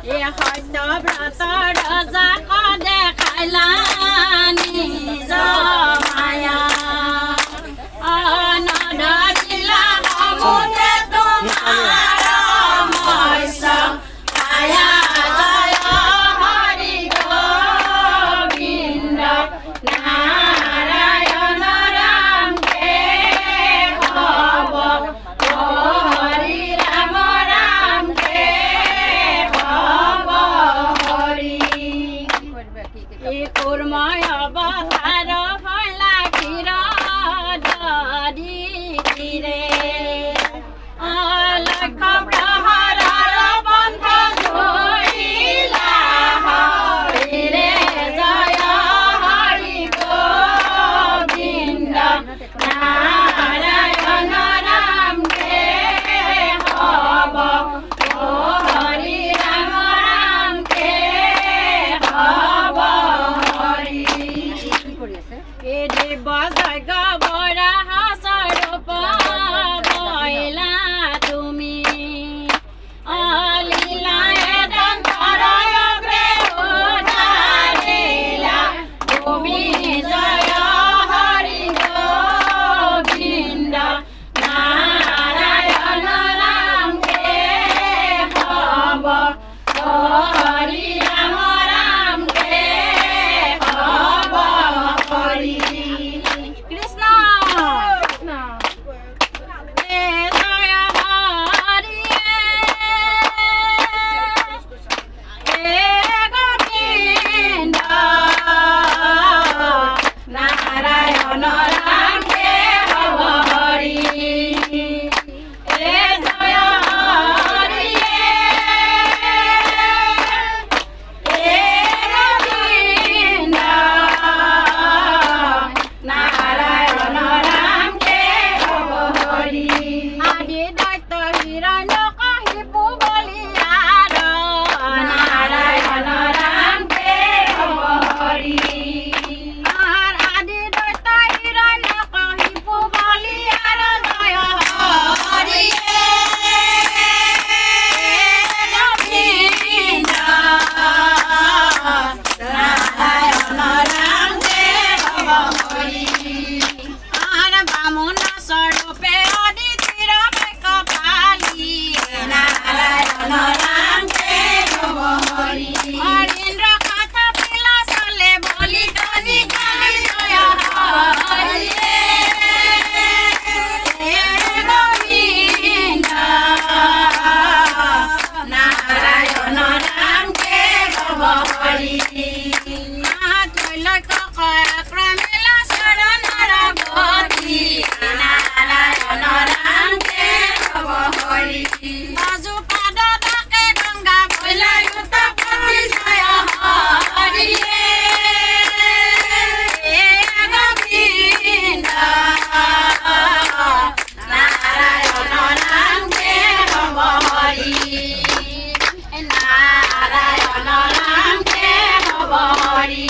এ হয়তো ব্রত রজাক দেখাইলা নিজ মায়া অনধরিলা সমুদ্রে তোমার মৎস্য ছায়া জয় হরি গোবিন্দ নারায়ণ রাম কে হব হরি রাম রাম কে হব হরি এ কুর্ময় অবতার হইলা ক্ষীর ধরিরে অলক্ষ প্রহরর বন্ধ ধরিলা হরিরে জয় হরি গোবিন্দ নারায়ণ রাম কে হব হরি রাম রাম কে হব হরি এ দেব জয় বরা স্বরূপ বইলা তুমি অলীলা এদন করয় অগ্রে উদারিলা তুমি জয় হরি গোবিন্দ নারায়ণ রাম কে হব হরি রাম রাম কে হব হরি কৃষ্ণ এ জয় হরি এ গোবিন্দ নারায়ণ রাম কে হব হরি এ জয় হরি এ গোবিন্দ নারায়ণ রাম কে হব হরি আদি দৈত্য হিরণ্য কহিপু বলিয়ার নারায়ণ রাম কে হব হরি আর আদি দৈত্য হিরণ্য কহিপু বলিয়ার জয় হরি গোবিন্দ নারায়ণ রাম কে হব হরি আর বামুন স্বরূপে অদিতির বেক পালি নারায়ণ রাম কে হব হরি হরিন্দ্র কথা পিলা চলে বলি তনি কালি জয় হরি হে গোবিন্দ নারায়ণ রাম কে হব হরি ত্রৈলোক্য প্রমিলা শরণৰ গতি নারায়ণ ৰাম কে হব হৰি বাজু পাদ ডাকে গংগা বৈলা উত্তপতি জয় হৰি হে গোবিন্দ নারায়ণ ৰাম কে হব হৰি নারায়ণ ৰাম কে হব হৰি